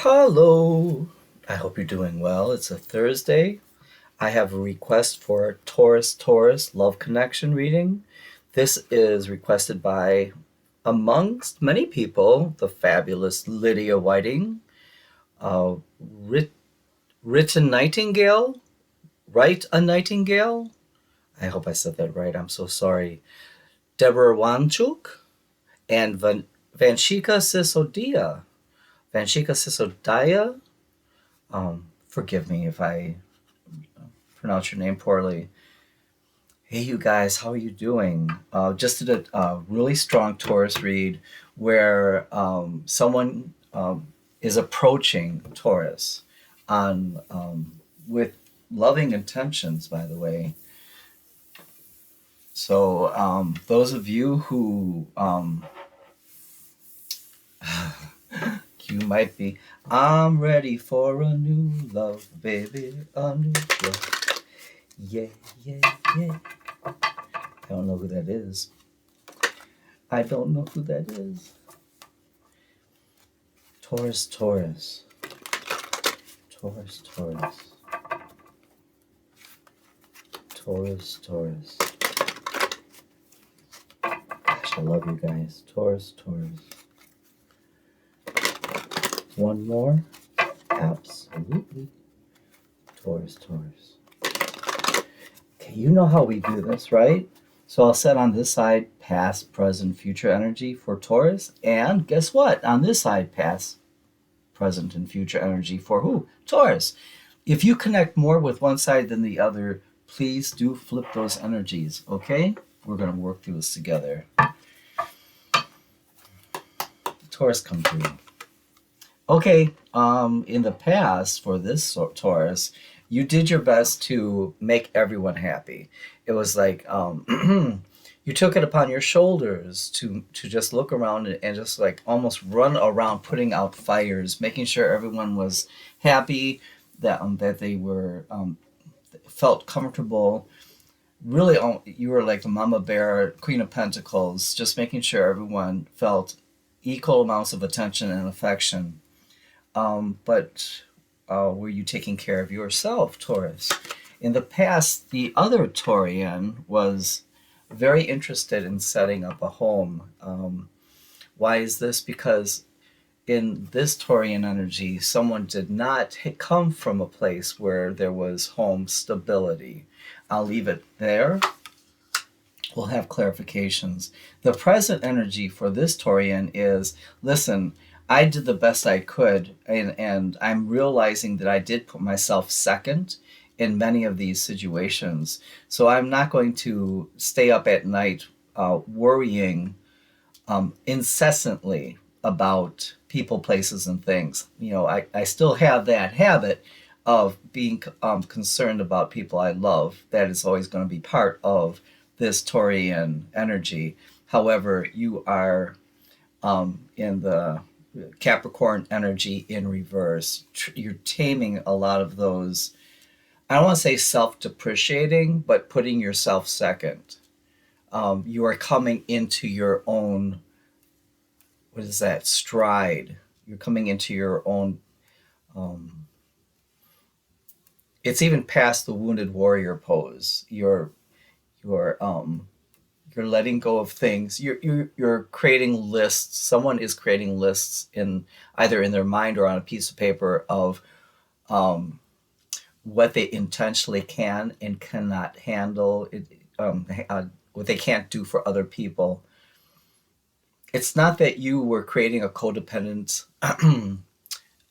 Hello. I hope you're doing well. It's a Thursday. I have a request for Taurus Taurus Love Connection reading. This is requested by, amongst many people, the fabulous Lydia Whiting, uh, Rit- Written Nightingale, Write a Nightingale. I hope I said that right. I'm so sorry. Deborah Wanchuk and Vanshika Sisodia. Vanshika Sisodia. Forgive me if I pronounce your name poorly. Hey, you guys, how are you doing? Just did a really strong Taurus read where someone is approaching Taurus on with loving intentions, by the way. So, those of you who you might be, I'm ready for a new love, baby, a new love. Yeah, yeah, yeah. I don't know who that is. I don't know who that is. Taurus, Taurus. Taurus, Taurus. Taurus, Taurus. Gosh, I love you guys. Taurus, Taurus. One more? Absolutely. Taurus, Taurus. Okay, you know how we do this, right? So I'll set on this side past, present, future energy for Taurus. And guess what? On this side, past, present, and future energy for who? Taurus. If you connect more with one side than the other, please do flip those energies, okay? We're going to work through this together. Taurus come through. Okay, in the past for this Taurus, you did your best to make everyone happy. It was like you took it upon your shoulders to just look around and just like almost run around putting out fires, making sure everyone was happy, that they were felt comfortable. Really, you were like the mama bear, queen of pentacles, just making sure everyone felt equal amounts of attention and affection. But were you taking care of yourself, Taurus? In the past, the other Taurian was very interested in setting up a home. Why is this? Because in this Taurian energy, someone did not come from a place where there was home stability. I'll leave it there. We'll have clarifications. The present energy for this Taurian is, listen, I did the best I could, and I'm realizing that I did put myself second in many of these situations. So I'm not going to stay up at night worrying incessantly about people, places, and things. You know, I still have that habit of being concerned about people I love. That is always going to be part of this Taurian energy. However, you are in the Capricorn energy in reverse. You're taming a lot of those, I don't want to say self depreciating, but putting yourself second. You are coming into your own, what is that, stride. You're coming into your own, um, it's even past the wounded warrior pose. You're you're letting go of things. You're creating lists. Someone is creating lists in either in their mind or on a piece of paper of um, what they intentionally can and cannot handle. What they can't do for other people. It's not that you were creating a codependent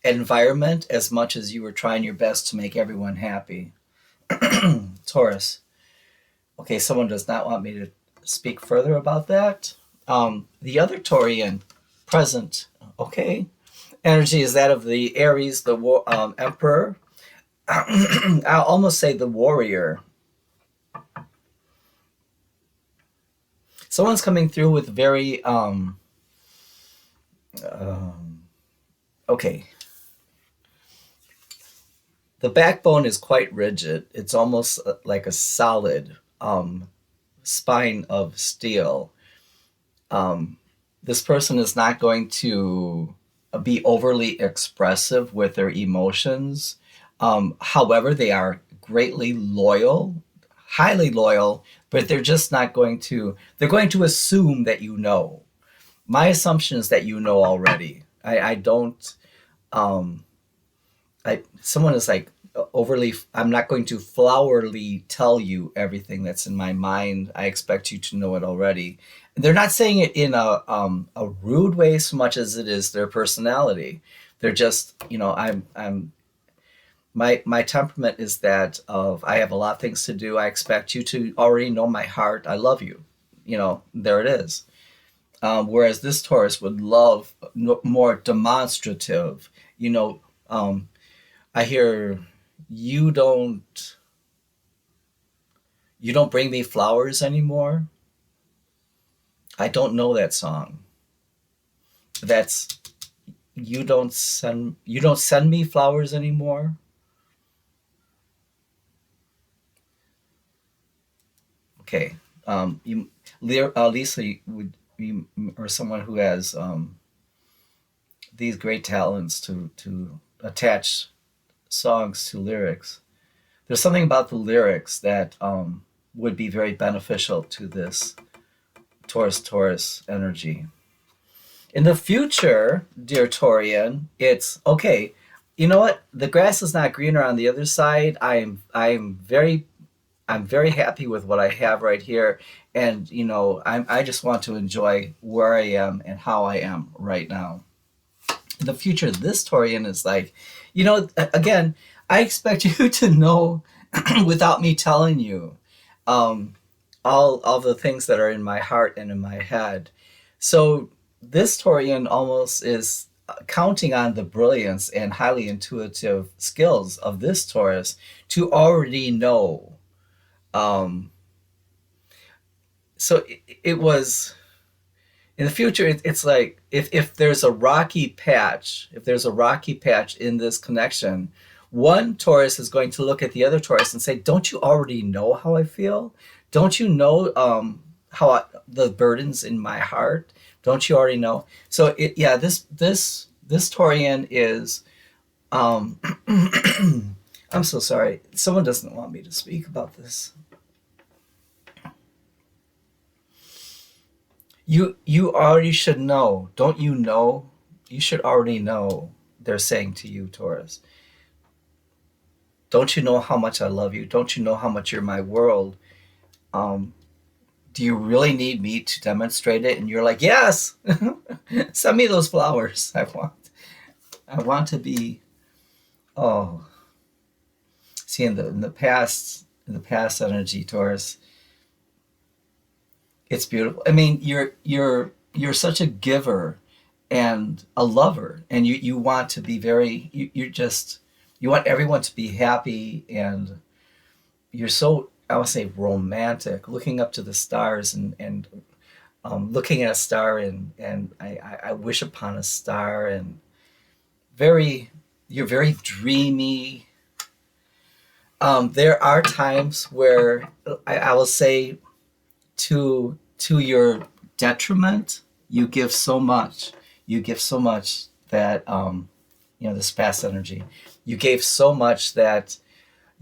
environment as much as you were trying your best to make everyone happy. Taurus. Okay, someone does not want me to speak further about that. The other Taurian present, okay, energy is that of the Aries, the Emperor. I'll almost say the warrior. Someone's coming through with very um, okay. The backbone is quite rigid. It's almost like a solid spine of steel. Um, this person is not going to be overly expressive with their emotions. However, they are greatly loyal, highly loyal, but they're just not going to, they're going to assume that you know. My assumption is that you know already. I don't, um, someone is like overly, I'm not going to flowery tell you everything that's in my mind. I expect you to know it already. They're not saying it in a rude way so much as it is their personality. They're just, I'm my temperament is that of, I have a lot of things to do. I expect you to already know my heart. I love you. There it is. Whereas this Taurus would love more demonstrative. You know, I hear, you don't you don't bring me flowers anymore. I don't know that song. That's, you don't send me flowers anymore. Okay. Lisa would be, or someone who has these great talents to attach songs to lyrics. There's something about the lyrics that would be very beneficial to this Taurus energy. In the future, dear Torian, it's okay. You know what? The grass is not greener on the other side. I'm very happy with what I have right here, and I just want to enjoy where I am and how I am right now. In the future, this Torian is like, again, I expect you to know without me telling you, um, all the things that are in my heart and in my head. So this Taurian almost is counting on the brilliance and highly intuitive skills of this Taurus to already know. Um, so it was in the future. It's like, if there's a rocky patch in this connection, one Taurus is going to look at the other Taurus and say, "Don't you already know how I feel? Don't you know the burdens in my heart? Don't you already know?" So yeah, this Taurian is. Um, I'm so sorry. Someone doesn't want me to speak about this. You already should know. Don't you know? You should already know. They're saying to you, Taurus. Don't you know how much I love you? Don't you know how much you're my world? Um, do you really need me to demonstrate it? And you're like, yes. Send me those flowers. I want to be. Oh, see, in the past energy, Taurus, it's beautiful. I mean, you're such a giver and a lover, and you want to be very, you want everyone to be happy, and you're so, I would say, romantic, looking up to the stars, and looking at a star, and I wish upon a star, and very you're very dreamy. There are times where I will say, to your detriment, you give so much. You give so much that, this past energy. You gave so much that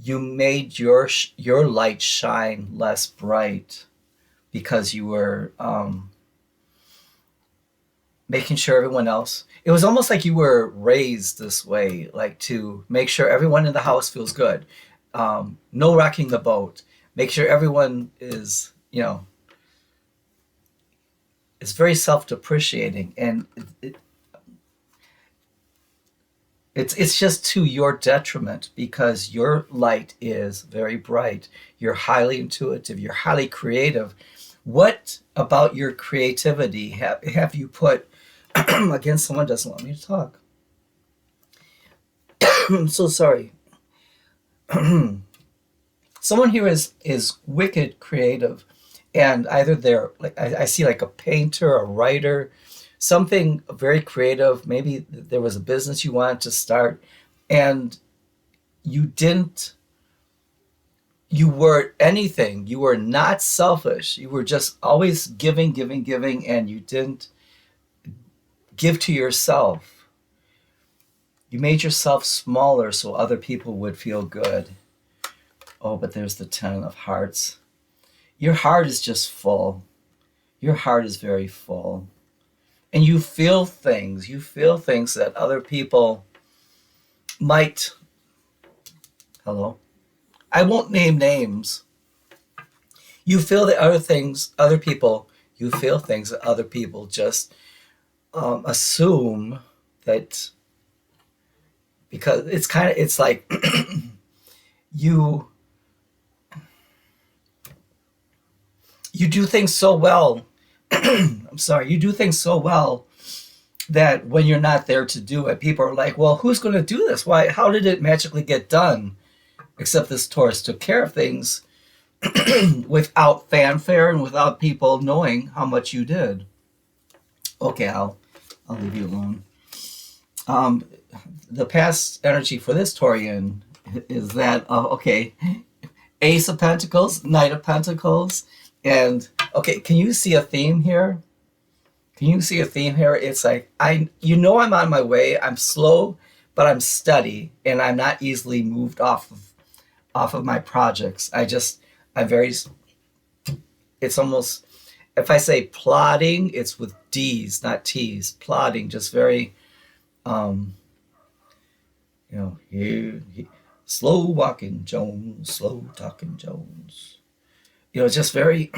you made your light shine less bright, because you were making sure everyone else. It was almost like you were raised this way, like to make sure everyone in the house feels good. No rocking the boat. Make sure everyone is very self-depreciating, and it's just to your detriment, because your light is very bright. You're highly intuitive. You're highly creative. What about your creativity have you put again? Someone doesn't want me to talk. I'm so sorry. Someone here is wicked creative, and either they're like, I see like a painter, a writer, something very creative. Maybe there was a business you wanted to start, and you didn't. You were anything. You were not selfish. You were just always giving, giving, giving, and you didn't give to yourself. You made yourself smaller so other people would feel good. Oh, but there's the 10 of hearts. Your heart is just full. Your heart is very full. And you feel things. You feel things that other people might. Hello? I won't name names. You feel that other people, you feel things that other people just assume that, because it's like you do things so well. I'm sorry, you do things so well that when you're not there to do it, people are like, well, who's going to do this? Why? How did it magically get done? Except this Taurus took care of things without fanfare and without people knowing how much you did. Okay, I'll leave you alone. Um, the past energy for this Taurian is that okay, Ace of Pentacles, Knight of Pentacles, and okay, can you see a theme here? Can you see a theme here? It's like I'm on my way. I'm slow, but I'm steady, and I'm not easily moved off of my projects. I'm very. It's almost, if I say plodding, it's with D's, not T's. Plodding, just very, um, slow walking Jones, slow talking Jones. Just very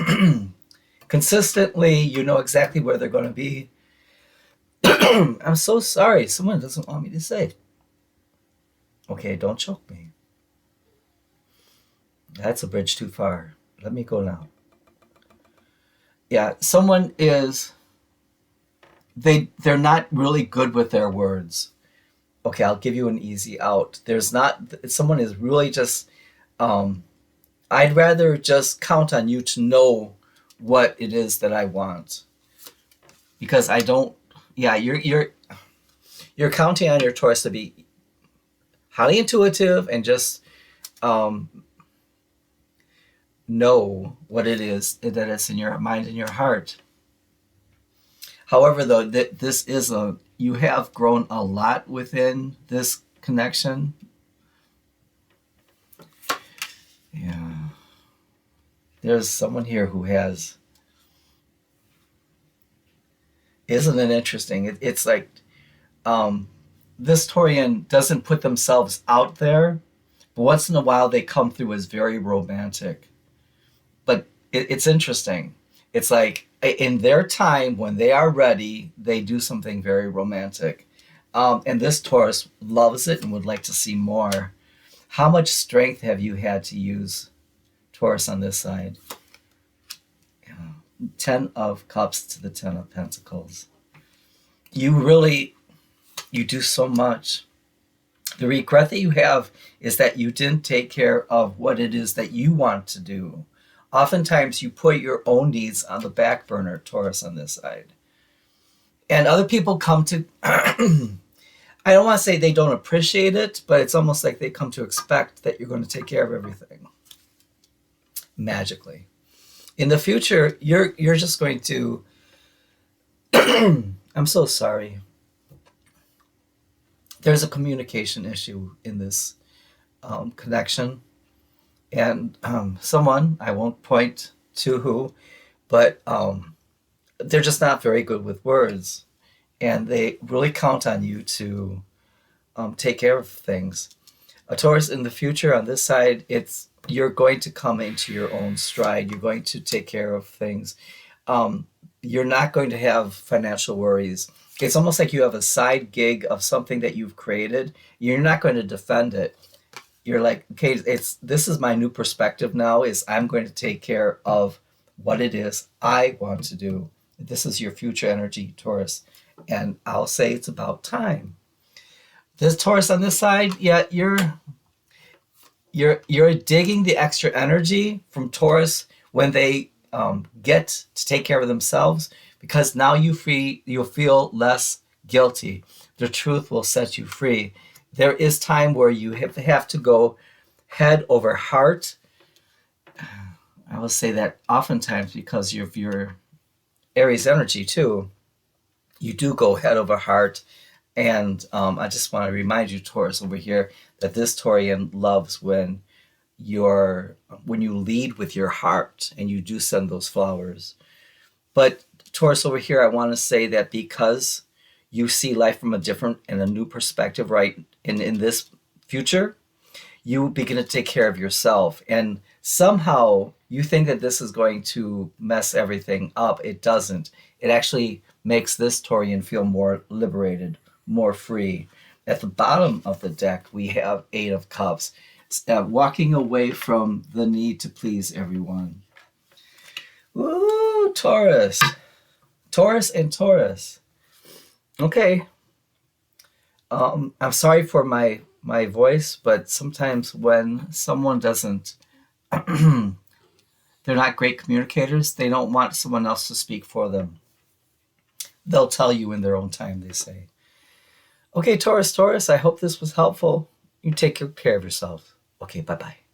consistently. You know exactly where they're going to be. I'm so sorry. Someone doesn't want me to say. Okay, don't choke me. That's a bridge too far. Let me go now. Yeah, someone is. They're not really good with their words. Okay, I'll give you an easy out. Someone is really just. I'd rather just count on you to know what it is that I want, because I don't. Yeah, you're counting on your Taurus to be highly intuitive and just know what it is that is in your mind and your heart. However, though, you have grown a lot within this connection. Yeah. There's someone here who has. Isn't it interesting? It's like this Taurian doesn't put themselves out there, but once in a while they come through as very romantic. But it's interesting. It's like in their time, when they are ready, they do something very romantic. And this Taurus loves it and would like to see more. How much strength have you had to use, Taurus, on this side? 10 of Cups to the 10 of Pentacles. You do so much. The regret that you have is that you didn't take care of what it is that you want to do. Oftentimes you put your own needs on the back burner, Taurus, on this side. And other people come to, I don't want to say they don't appreciate it, but it's almost like they come to expect that you're going to take care of everything magically. In the future, you're just going to, I'm so sorry. There's a communication issue in this connection. And someone, I won't point to who, but they're just not very good with words. And they really count on you to take care of things. A Taurus, in the future on this side, you're going to come into your own stride. You're going to take care of things. You're not going to have financial worries. It's almost like you have a side gig of something that you've created. You're not going to defend it. You're like, okay, this is my new perspective now, is I'm going to take care of what it is I want to do. This is your future energy, Taurus. And I'll say it's about time. This Taurus on this side, yeah, you're digging the extra energy from Taurus when they get to take care of themselves, because now you'll feel less guilty. The truth will set you free. There is time where you have to go head over heart. I will say that oftentimes, because of your Aries energy too, you do go head over heart. And I just want to remind you, Taurus, over here, that this Taurian loves you're when you lead with your heart and you do send those flowers. But Taurus, over here, I want to say that because you see life from a different and a new perspective, right? In this future, you begin to take care of yourself. And somehow you think that this is going to mess everything up. It doesn't. It actually makes this Taurian feel more liberated, more free. At the bottom of the deck, we have Eight of Cups, walking away from the need to please everyone. Ooh, Taurus. Taurus and Taurus. Okay. I'm sorry for my voice, but sometimes when someone doesn't, they're not great communicators. They don't want someone else to speak for them. They'll tell you in their own time, they say. Okay, Taurus, Taurus, I hope this was helpful. You take care of yourself. Okay, bye bye.